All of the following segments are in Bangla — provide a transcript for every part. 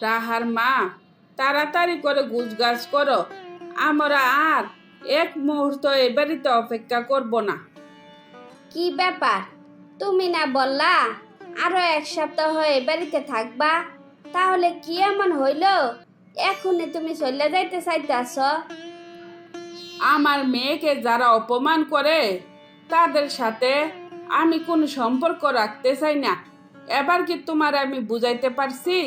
রাহার মা, তাড়াতাড়ি করে গুছগাছ করো, আমরা আর এক মুহূর্ত এ বাড়িতে অপেক্ষা করব না। কি ব্যাপার, তুমি না বললা আরো 1 সপ্তাহ এ বাড়িতে থাকবা? তাহলে কি এমন হইল এখনই তুমি চলে যাইতে চাইতেছ? আমার মেয়েকে যারা অপমান করে তাদের সাথে আমি কোনো সম্পর্ক রাখতে চাই না। এবার কি তোমার আমি বুঝাইতে পারছি?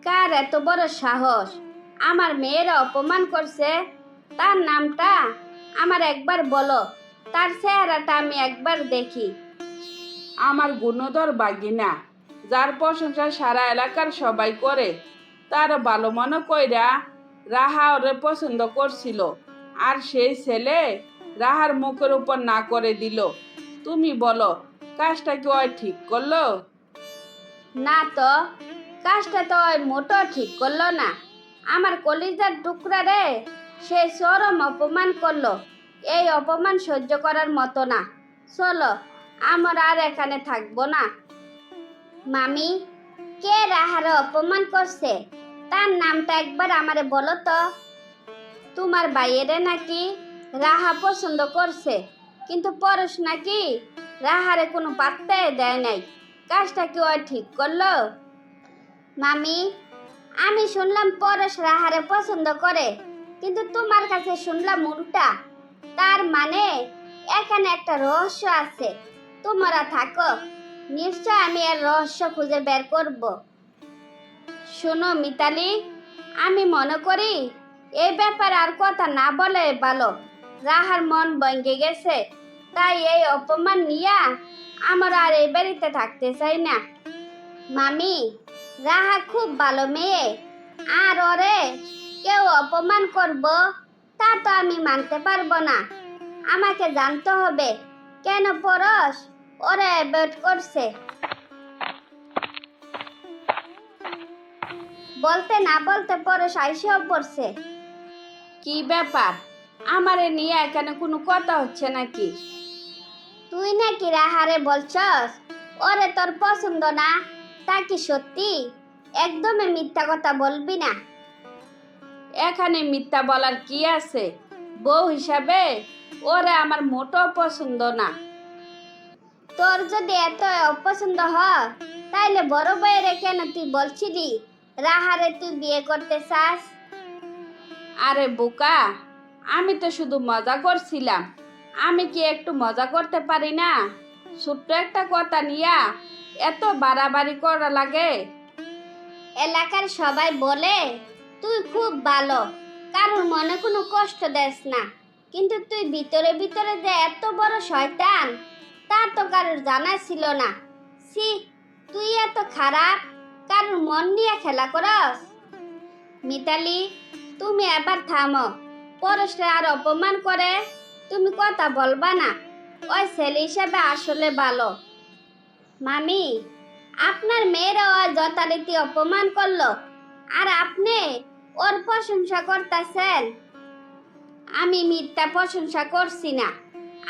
কার এত বড় সাহস আমার মেয়েরা অপমান করছে? তার নামটা আমার একবার বলো, তার চেহারাটা আমি একবার দেখি। আমার গুণধর বাগিনা, যার প্রশংসা সারা এলাকার সবাই করে, তার ভালো মনে কইরা রাহা ওরে পছন্দ করছিল, আর সেই ছেলে রাহার মুখের উপর না করে দিল। তুমি বলো, কাজটা কি ওই ঠিক করলো? না তো, কাজটা তো ওই মোটো ঠিক করলো না। আমার কলিজার টুকরা রে সে চরম অপমান করলো। এই অপমান সহ্য করার মতো না। চলো, আমরা আর এখানে থাকবো না। মামি, কে রাহারে অপমান করছে? তার নামটা একবার আমারে বলো তো। তোমার বাইরে নাকি রাহা পছন্দ করছে, কিন্তু পরশ নাকি রাহারে কোনো পাত্তাই দেয় নাই। কাজটা কি ওই ঠিক করলো? মামি, আমি শুনলাম পরশ রাহারে পছন্দ করে, কিন্তু তোমার কাছে শুনলাম উল্টা। তার মানে এখানে একটা রহস্য আছে। তোমরা থাকো, নিশ্চয় আমি এর রহস্য খুঁজে বের করব। শোনো মিতালি, আমি মনে করি এই ব্যাপারে আর কথা না বলে ভালো। রাহার মন ভেঙে গেছে, তাই এই অপমান নিয়ে আমরা আর এই বাড়িতে থাকতে চাই না। মামি, রাহা খুব ভালো মেয়ে, আর ওরে কেউ অপমান করব তা তো আমি মানতে পারবো না। আমাকে জানতে হবে কেন পরশ ওরে অ্যাভয়েড করছে। বলতে না বলতে পরশ আইসেও পড়ছে। কি ব্যাপার, আমারে নিয়ে এখানে কোনো কথা হচ্ছে নাকি? তুই নাকি রাহারে বলছস ওরে তোর পছন্দ না, তা কি সত্যি? একদমই মিথ্যা কথা বলবি না। এখানে মিথ্যা বলার কি আছে? বউ হিসাবে ওরে আমার মোটেও পছন্দ না। তোর যদি এত অপছন্দ হয় তাইলে বড় বউয়েরে কেন তুই বলছিলি রাহারে তুই বিয়ে করতে চাস? আরে বোকা, আমি তো শুধু মজা করছিলাম। আমি কি একটু মজা করতে পারি না? ছোট্ট একটা কথা নিয়া এত বাড়াবাড়ি করা লাগে? এলাকার সবাই বলে তুই খুব ভালো, কারোর মনে কোনো কষ্ট দেস না, কিন্তু তুই ভিতরে ভিতরে যে এত বড় শয়তান তা তো কারোর জানা ছিল না। সি, তুই এত খারাপ, কারোর মন নিয়ে খেলা করস? মিতালি, তুমি এবার থামো। পরশরা আর অপমান করে তুমি কথা বলবা না। ওই ছেলে হিসেবে আসলে ভালো। মামি, আপনার মেয়েরা ওই যথারীতি অপমান করলো, আর আপনি ওর প্রশংসা করতেছেন। আমি মিথ্যা প্রশংসা করছি না।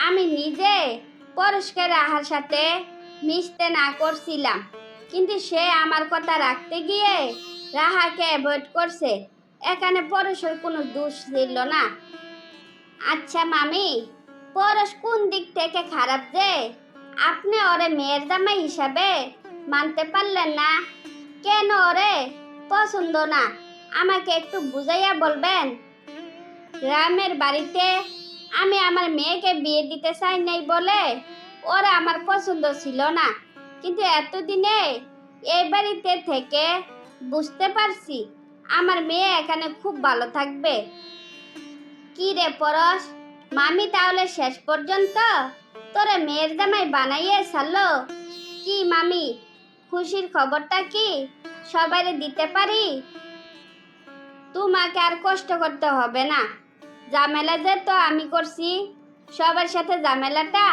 আমি নিজে পরশকে রাহার সাথে মিশতে না করছিলাম, কিন্তু সে আমার কথা রাখতে গিয়ে রাহাকে অ্যাভয়েড করছে। এখানে পরশের কোনো দোষ ছিল না। আচ্ছা মামি, পরশ কোন দিক থেকে খারাপ যে আপনি ওরে মেয়ের জামাই হিসাবে মানতে পারলেন না? কেন ওরে পছন্দ না আমাকে একটু বুঝাইয়া বলবেন? গ্রামের বাড়িতে আমি আমার মেয়েকে বিয়ে দিতে চাই নাই বলে ওরা আমার পছন্দ ছিল না, কিন্তু এতদিনে এই বাড়িতে থেকে বুঝতে পারছি আমার মেয়ে এখানে খুব ভালো থাকবে। কি রে পরশ, মামি তাহলে শেষ পর্যন্ত তোরে মেয়ের জামাই বানাইয়ে ছাড়লো? কি মামি, খুশির খবরটা কি সবাইরে দিতে পারি? তোমাকে আর কষ্ট করতে হবে না। ঝামেলা যে তো আমি করছি, সবার সাথে ঝামেলাটা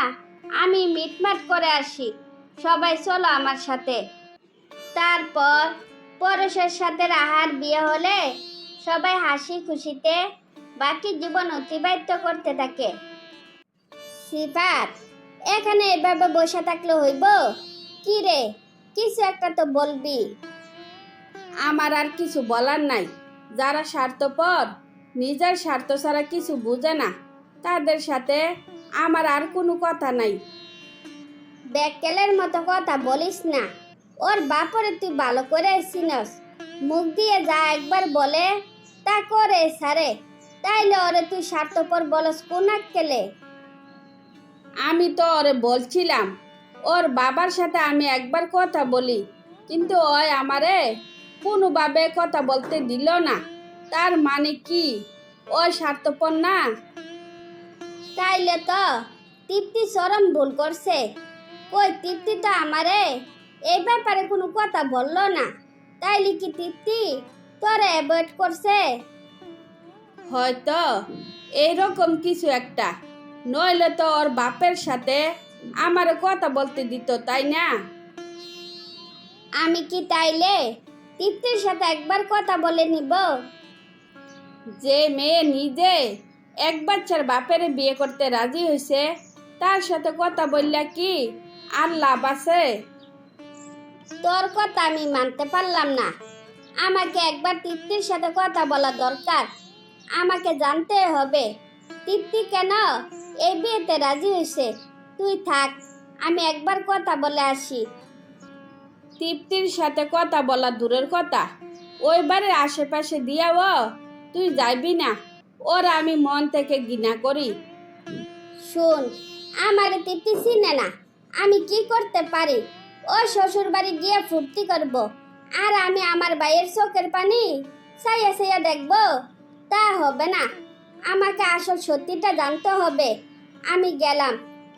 আমি মিটমাট করে আসি। সবাই চলো আমার সাথে। তারপর পরশের সাথে রাহার বিয়ে হলে সবাই হাসি খুশিতে বাকি জীবন অতিবাহিত করতে থাকে। সিফাত, এখানে এভাবে বসে থাকলে হইব? কি রে, কিছু একটা তো বলবি। আমার আর কিছু বলার নাই। যারা স্বার্থপর, নিজের স্বার্থ ছাড়া কিছু বুঝে না, তাদের সাথে আমার আর কোনো কথা নাই। ব্যাকেলের মতো কথা বলিস না। ওর বাপরে তুই ভালো করে চিনস। মুখ দিয়ে যা একবার বলে তা করে সারে। তাইলে ওরে তুই স্বার্থপর বলস কোন আক্কেলে? আমি তো ওরে বলছিলাম, ওর বাবার সাথে আমি একবার কথা বলি, কিন্তু ওই আমারে কোনোভাবে কথা বলতে দিল না। তার মানে কি ওই স্বার্থপর না? তাইলে তো তৃপ্তি চরম ভুল করছে। কই তৃপ্তি তো আমারে এই ব্যাপারে কোনো কথা বললো না। তাইলে কি তৃপ্তি তোরে অ্যাভয়েড করছে? হয়তো এইরকম কিছু একটা, নইলে তো ওর বাপের সাথে আমার কথা বলতে দিত, তাই না? আমি কি তাইলে তৃপ্তির সাথে একবার কথা বলে নিব? যে মেয়ে নিজে এক বাচ্চার বাপের বিয়ে করতে রাজি হয়েছে, তার সাথে কথা বললা কি আর লাভ আছে? তোর কথা আমি মানতে পারলাম না। আমাকে একবার তৃপ্তির সাথে কথা বলা দরকার। আমাকে জানতে হবে তৃপ্তি কেন এই বিয়েতে রাজি হয়েছে। তুই থাক, আমি একবার কথা বলে আসি। তৃপ্তির সাথে কথা বলা দূরের কথা, ওই বাড়ির আশেপাশে দিয়াও তুই যাইবি না। ওরা আমি মন থেকে ঘৃণা করি। শুন, আমার তৃপ্তি চিনে না। আমি কি করতে পারি? ও শ্বশুর বাড়ি গিয়ে ফুর্তি করব, আর আমি আমার ভাইয়ের চোখের পানি সাইয়া সাইয়া দেখব? তা হবে না। আমাকে আসল সত্যিটা জানতে হবে। আমি গেলাম,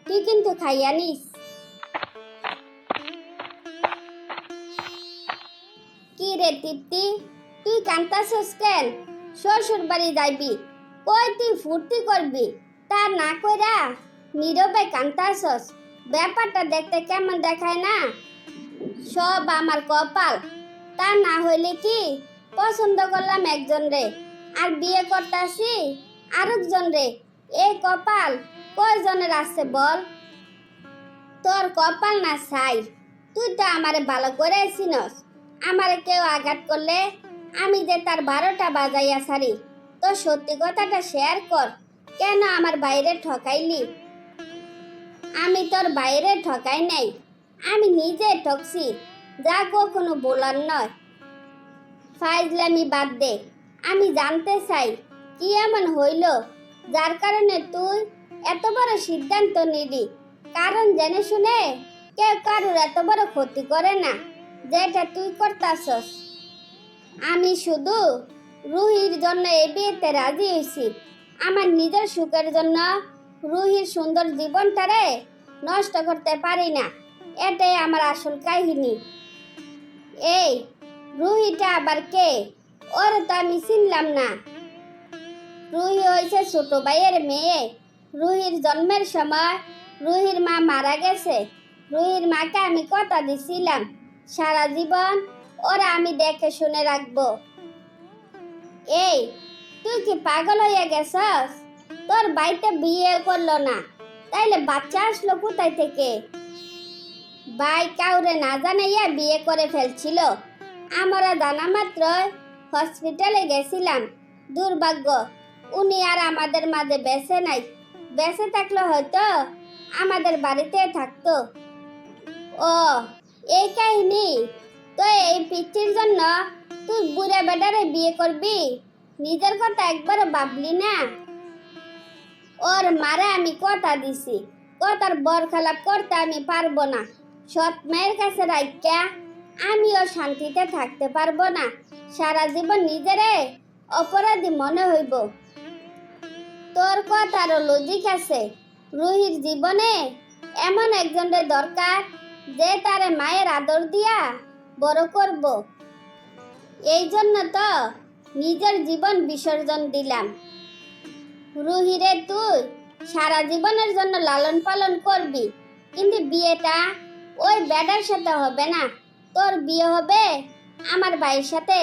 তুই কিন্তু খাইয়া নিস। কি রে তৃপ্তি, তুই কান্তাছস কেন? শ্বশুর বাড়ি যাইবি, কই তুই ফুর্তি করবি, তা না কইরা নীরবে কান্তাছস। ব্যাপারটা দেখতে কেমন দেখায় না? সব আমার কপাল। তা না হইলে কি পছন্দ করলাম একজন রে, আর বিয়ে করতাছি আরেকজন রে। এই কপাল কয়জনের আছে বল? তোর কপাল না ছাই। তুই তো আমারে ভালো করে চিনস। আমারে কেউ আঘাত করলে আমি যে তার 12টা বাজাইয়া সারি। তো সত্যি কথাটা শেয়ার কর, কেন আমার বাইরে ঠকাইলি? আমি তোর বাইরে ঠকাই নাই, আমি নিজে ঠকছি, যা কখনো বলার নয়। ফাইজলামি বাদ দে। আমি জানতে চাই কি এমন হইল যার কারণে তুই এত বড় সিদ্ধান্ত নিলি? কারণ জেনে শুনে কেউ কারোর এত বড় ক্ষতি করে না যেটা তুই করতাছস। আমি শুধু রুহির জন্য এই বিয়েতে রাজি হয়েছি। আমার নিজের সুখের জন্য রুহির সুন্দর জীবনটারে নষ্ট করতে পারি না। এটাই আমার আসল কাহিনী। এই রুহিটা আবার কে? ওরে তো আমি চিনলাম না। রুহি হয়েছে ছোট ভাইয়ের মেয়ে। রুহির জন্মের সময় রুহির মা মারা গেছে। রুহির মাকে আমি কথা দিছিলাম সারা জীবন ওরা আমি দেখে শুনে রাখবো। এই তুই কি পাগল হয়ে গেছস? তোর ভাইটা বিয়ে করলো না, তাইলে বাচ্চা আসলো কোথায় থেকে? ভাই কাউরে না জানাইয়া বিয়ে করে ফেলছিল। আমরা জানা মাত্র হসপিটালে গেছিলাম। দুর্ভাগ্য, উনি আর আমাদের মাঝে বেঁচে নাই। বেঁচে থাকলে হয়তো আমাদের বাড়িতে থাকতো। ও এই কাহিনী। তো এই পিচ্চির জন্য তুই বুড়া বেটারে বিয়ে করবি? নিজের কথা একবার ভাবলি না? ওর মারে আমি কথা দিছি, কথার বরখেলাপ করতে আমি পারবো না। সৎ মেয়ের কাছে রাইখা আমিও শান্তিতে থাকতে পারবো না। সারা জীবন নিজেরে অপরাধী মনে হইব। তোর কথারও লজিক আছে। রুহির জীবনে এমন একজনের দরকার যে তারে মায়ের আদর দিয়া বড় করব। এই জন্য তো নিজের জীবন বিসর্জন দিলাম। রুহিরে তুই সারা জীবনের জন্য লালন পালন করবি, কিন্তু বিয়েটা ওই বেটার সাথে হবে না। তোর বিয়ে হবে আমার ভাইয়ের সাথে।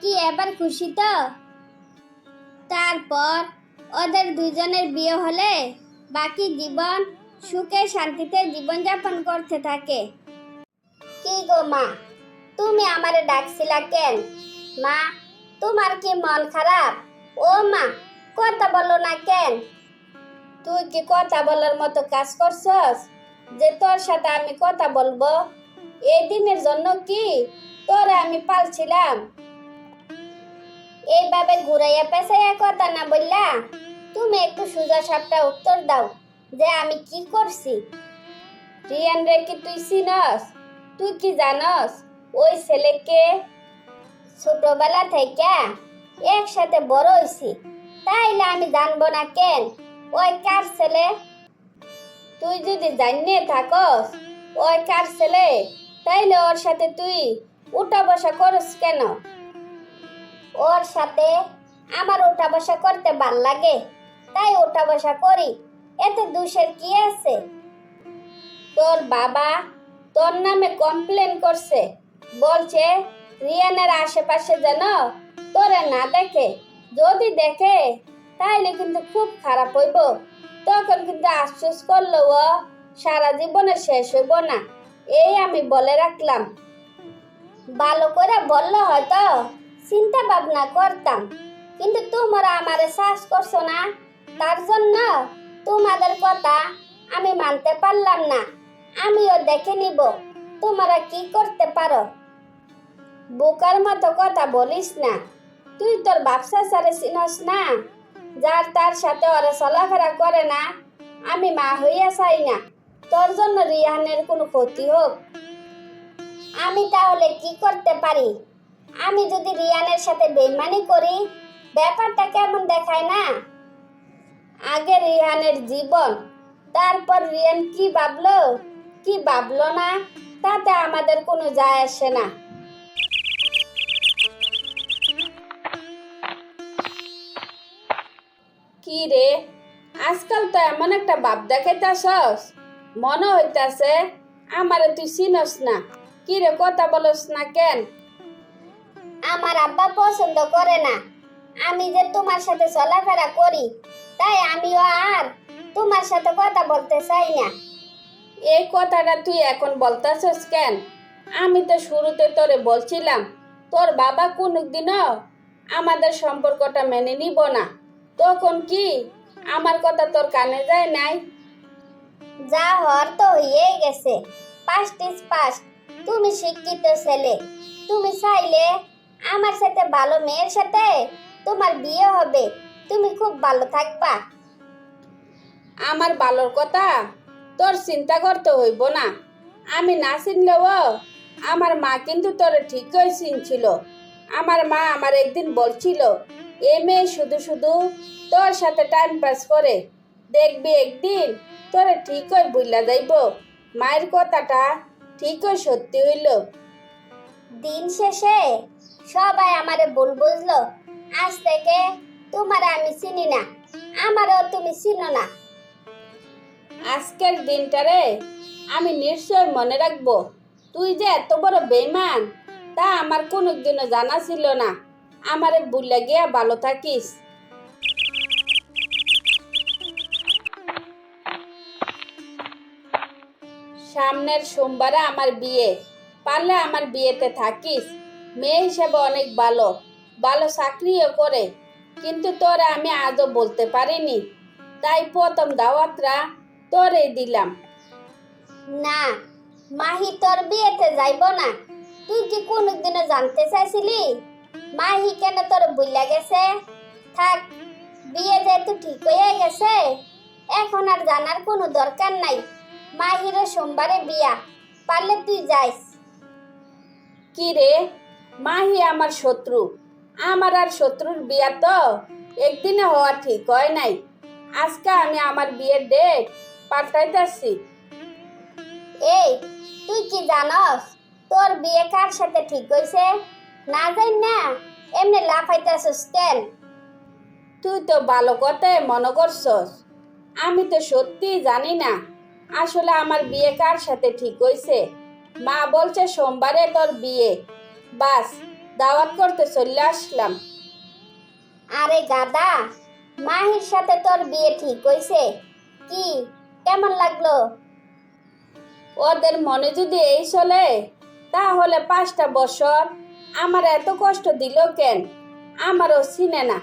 কি এবার খুশি তো? তারপর ওদের দুজনের বিয়ে হলে বাকি জীবন সুখে শান্তিতে জীবনযাপন করতে থাকে। কি গো মা, তুমি আমারে ডাকছিলা কেন? মা, তোমার কি মন খারাপ? ও মা, কথা বলো না কেন? তুই কি কথা বলার মতো কাজ করছস যে তোর সাথে আমি কথা বলবো? এই দিনের জন্য কি তোরে আমি পালছিলাম? এইভাবে ঘুরাইয়া পেঁচাইয়া কথা না বললা তুমি একটু সোজা সাপটা উত্তর দাও যে আমি কি করছি। রিয়ান রে কি তুই চিনস? তুই কি জানস ওই ছেলেকে? ছোটবেলা থেকে একসাথে বড় হইছি, তাইলে আমি জানবো না কেন ওই কার ছেলে? তুই যদি জানিয়ে থাকস ওই কার ছেলে, তাইলে ওর সাথে তুই উঠা বসা করস কেন? ওর সাথে আমার উঠা বসা করতে ভাল লাগে, তাই উঠা বসা করি। এতে দোষের কি আছে? তোর বাবা তোর নামে কমপ্লেন করছে, বলছে রিয়ানের আশেপাশে যেন তোরে না দেখে। যদি দেখে তাইলে কিন্তু খুব খারাপ হইব। তখন কিন্তু আফসোস করলেও সারা জীবনে শেষ হইব না, এই আমি বলে রাখলাম। ভালো করে বললে হয়তো চিন্তা ভাবনা করতাম, কিন্তু তোমরা আমারে সাহস করছো না, তার জন্য তোমাদের কথা আমি মানতে পারলাম না। আমিও দেখে নিব তোমরা কি করতে পারো। বোকার মতো কথা বলিস না। তুই তোর ব্যবসা সারে চিনস না? যার তার সাথে ওরা চলাফেরা করে না। আমি মা হইয়া চাই না তোর জন্য রিহানের কোনো ক্ষতি হোক। আমি তাহলে কি করতে পারি? আমি যদি রিয়ানের সাথে বেইমানি করি, ব্যাপারটা কেমন দেখায় না? আগে রিহানের জীবন, তারপর রিয়ান কি ভাবলো কি ভাবলো না তাতে আমাদের কোনো যায় আসে না। কি রে, আজকাল তো এমন একটা ভাব দেখাইতাছস, মনে হইতাছে আমারে তুই চিনস না। কি রে, কথা বলস না কেন? আমার আব্বা পছন্দ করে না আমি যে তোমার সাথে চলাফেরা করি, তাই আমিও আর তোমার সাথে কথা বলতে চাই না। এই কথাটা তুই এখন বলতাছস কেন? আমি তো শুরুতে তোরে বলছিলাম তোর বাবা কোনোদিনও আমাদের সম্পর্কটা মেনে নিব না। তখন কি আমার কথা তোর কানে যায় নাই? যা হওয়ার তো হয়েই গেছে। Past is past. তুমি শিক্ষিত ছেলে, তুমি চাইলে আমার সাথে ভালো মেয়ের সাথে তোমার বিয়ে হবে, তুমি খুব ভালো থাকবা। আমার ভালোর কথা তোর চিন্তা করতে হইব না। আমি না চিনলেও আমার মা কিন্তু তোরে ঠিকই চিনছিল। আমার মা আমার একদিন বলছিল, এ মেয়ে শুধু শুধু তোর সাথে টাইম পাস করে, দেখবি একদিন তোরে ঠিকই বুঝলা যাইব। মায়ের কথাটা ঠিকই সত্যি হইল। দিন শেষে সবাই আমারে ভুল বুঝলো। আজ থেকে তোমার আমি চিনি না, আমারও তুমি চিনো না। আজকের দিনটারে আমি নিশ্চয় মনে রাখবো। তুই যে এত বড় বেইমান তা আমার কোনোদিনও জানা ছিল না। আমারে ভুলে গিয়া ভালো থাকিস। সামনের সোমবারে আমার বিয়ে, পারলে আমার বিয়েতে থাকিস। মেয়ে হিসেবে অনেক ভালো, ভালো চাকরিও করে, কিন্তু তোরা আমি আজও বলতে পারিনি, তাই প্রথম দাওয়াতরা তোরে দিলাম। না, মাহি তোর বিয়েতে যাইব না। তুই কি কোনোদিনও জানতে চাইছিলি মাহি কেন তোর ভুলে গেছে? থাক, বিয়ে যেহেতু ঠিক হয়ে গেছে, এখন আর জানার কোনো দরকার নাই। মাহিরও সোমবারে বিয়া, পারলে তুই যাইস। কি রে, মাহি আমার শত্রু। আমার আর শত্রুর বিয়া তো একদিনে হওয়া ঠিক হয় নাই। আজকে আমি আমার বিয়ের ডেট পাল্টাইতেছি। এই, তুই কি জানস তোর বিয়ে কার সাথে ঠিক হইছে? না জানি না এমনি লাফাইতেছিস কেন? তুই তো ভালো কথাই মনে করছস, আমি তো সত্যিই জানি না আসলে আমার বিয়ে কার সাথে ঠিক হইছে। মা বলছে সোমবারে তোর বিয়ে, বাস দাওয়াত করতে চলে আসলাম। আরে গাদা, মাহির সাথে তোর বিয়ে ঠিক হইছে, কি কেমন লাগলো? ওদের মনে যদি এই চলে তাহলে 5টা বছর আমার এত কষ্ট দিল কেন? আমারও চিনে না।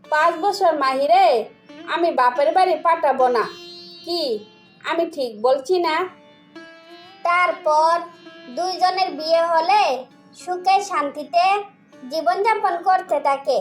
5 বছর মাহিরে আমি বাপের বাড়ি পাঠাবো না। কি আমি ঠিক বলছি না? তারপর দুইজনের বিয়ে হলে সুখে শান্তিতে জীবনযাপন করতে থাকে।